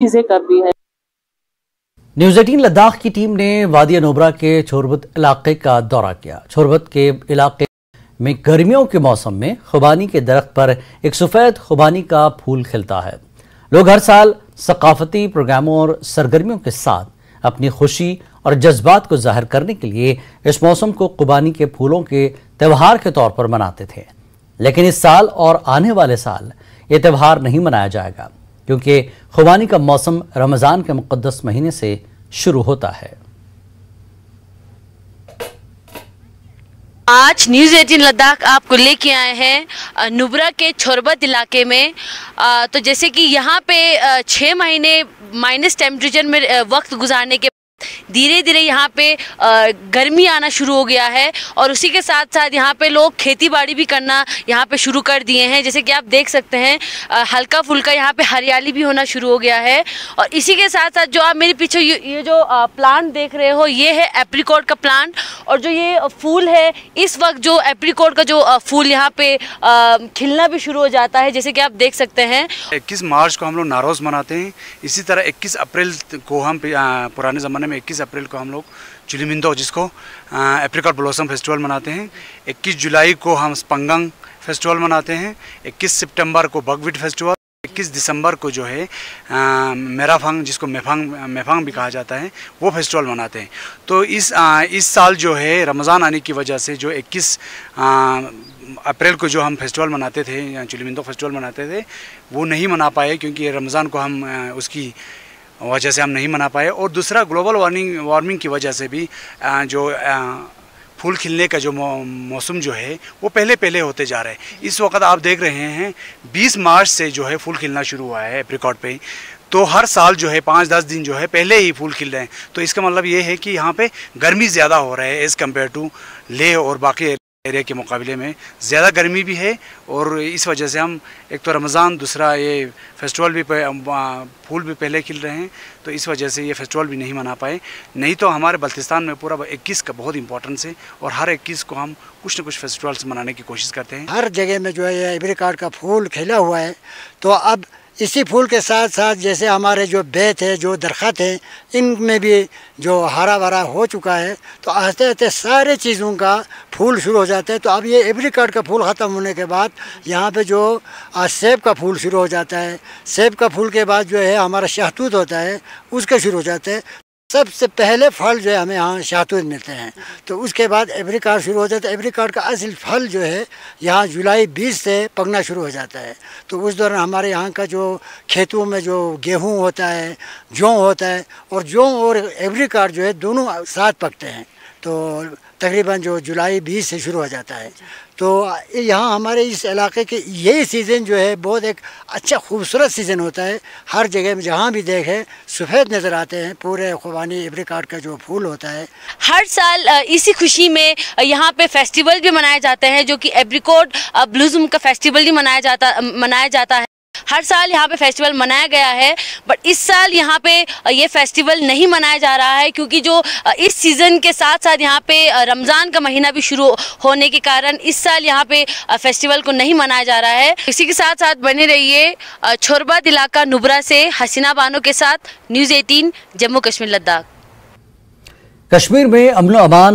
चीजें कर दी है। न्यूज़ 18 लद्दाख की टीम ने वादिया नुब्रा के छोरबत इलाके का दौरा किया। छोरबत के इलाके में गर्मियों के मौसम में खुबानी के दरख्त पर एक सफ़ेद खुबानी का फूल खिलता है। लोग हर साल सकाफती प्रोग्रामों और सरगर्मियों के साथ अपनी खुशी और जज्बात को जाहिर करने के लिए इस मौसम को खुबानी के फूलों के त्यौहार के तौर पर मनाते थे, लेकिन इस साल और आने वाले साल ये त्यौहार नहीं मनाया जाएगा क्योंकि खुबानी का मौसम रमज़ान के मुक़द्दस महीने से शुरू होता है। आज न्यूज़ 18 लद्दाख आपको लेके आए हैं नुब्रा के छोरबत इलाके में। तो जैसे कि यहाँ पे 6 महीने माइनस टेम्परेचर में वक्त गुजारने के धीरे धीरे यहाँ पे गर्मी आना शुरू हो गया है और उसी के साथ साथ यहाँ पे लोग खेती बाड़ी भी करना यहाँ पे शुरू कर दिए हैं। जैसे कि आप देख सकते हैं हल्का फुल्का यहाँ पे हरियाली भी होना शुरू हो गया है। और इसी के साथ साथ जो आप मेरे पीछे ये जो प्लांट देख रहे हो, ये है एप्रिकॉट का प्लांट। और जो ये फूल है, इस वक्त जो एप्रिकॉट का जो फूल यहाँ पे खिलना भी शुरू हो जाता है, जैसे कि आप देख सकते हैं। 21 मार्च को हम लोग नारोज मनाते हैं। इसी तरह 21 अप्रैल को हम पुराने ज़माने में 21 अप्रैल को हम लोग चुलिमिंदो, जिसको एप्रिकॉट ब्लॉसम फेस्टिवल मनाते हैं। 21 जुलाई को हम स्पंगंग फेस्टिवल मनाते हैं। 21 सितंबर को बकविट फेस्टिवल। 21 दिसंबर को जो है मेराफंग, जिसको मेफांग भी कहा जाता है, वो फेस्टिवल मनाते हैं। तो इस साल जो है रमज़ान आने की वजह से जो 21 अप्रैल को जो हम फेस्टिवल मनाते थे, चुलिमिंदो फेस्टिवल मनाते थे, वो नहीं मना पाए क्योंकि रमज़ान को हम उसकी वजह से हम नहीं मना पाए। और दूसरा ग्लोबल वार्मिंग की वजह से भी जो फूल खिलने का जो मौसम जो है वो पहले होते जा रहे हैं। इस वक्त आप देख रहे हैं 20 मार्च से जो है फूल खिलना शुरू हुआ है एप्रिकॉट पे। तो हर साल जो है 5-10 दिन जो है पहले ही फूल खिल रहे हैं। तो इसका मतलब ये है कि यहाँ पे गर्मी ज़्यादा हो रहा है एज़ कम्पेयर टू लेह और बाकी एरिया के मुकाबले में ज़्यादा गर्मी भी है। और इस वजह से हम एक तो रमज़ान, दूसरा ये फेस्टिवल भी फूल भी पहले खिल रहे हैं, तो इस वजह से ये फेस्टिवल भी नहीं मना पाए। नहीं तो हमारे बल्तिस्तान में पूरा 21 का बहुत इंपॉर्टेंस है और हर 21 को हम कुछ न कुछ फेस्टिवल्स मनाने की कोशिश करते हैं। हर जगह में जो है ये एप्रिकॉट का फूल खिला हुआ है। तो अब इसी फूल के साथ साथ जैसे हमारे जो बेत है, जो दरख्त हैं, इनमें भी जो हरा भरा हो चुका है, तो आहिस्ते आहिस्ते सारे चीज़ों का फूल शुरू हो जाते हैं। तो अब ये एप्रिकॉट का फूल ख़त्म होने के बाद यहाँ पे जो सेब का फूल शुरू हो जाता है। सेब का फूल के बाद जो है हमारा शहतूत होता है, उसके शुरू हो जाते हैं। सबसे पहले फल जो है हमें यहाँ शहतूत मिलते हैं, तो उसके बाद एप्रिकॉट शुरू हो जाता है। एप्रिकॉट का असल फल जो है यहाँ जुलाई 20 से पकना शुरू हो जाता है। तो उस दौरान हमारे यहाँ का जो खेतों में जो गेहूँ होता है, जौ होता है, और जौ और एप्रिकॉट जो है दोनों साथ पकते हैं। तो तकरीबन जो जुलाई 20 से शुरू हो जाता है। तो यहाँ हमारे इस इलाके के यही सीज़न जो है बहुत एक अच्छा खूबसूरत सीज़न होता है। हर जगह में जहाँ भी देखें सफ़ेद नज़र आते हैं पूरे खुबानी एप्रिकॉट का जो फूल होता है। हर साल इसी खुशी में यहाँ पे फेस्टिवल भी मनाए जाते हैं, जो कि एप्रिकॉट ब्लूज़म का फेस्टिवल भी मनाया जाता है। हर साल यहाँ पे फेस्टिवल मनाया गया है, बट इस साल यहाँ पे ये फेस्टिवल नहीं मनाया जा रहा है क्योंकि जो इस सीज़न के साथ साथ यहाँ पे रमज़ान का महीना भी शुरू होने के कारण इस साल यहाँ पे फेस्टिवल को नहीं मनाया जा रहा है। इसी के साथ साथ बने रहिए छोरबत इलाका नुब्रा से हसीना बानो के साथ, न्यूज़ 18 जम्मू कश्मीर लद्दाख। कश्मीर में अमन-ओ-अमान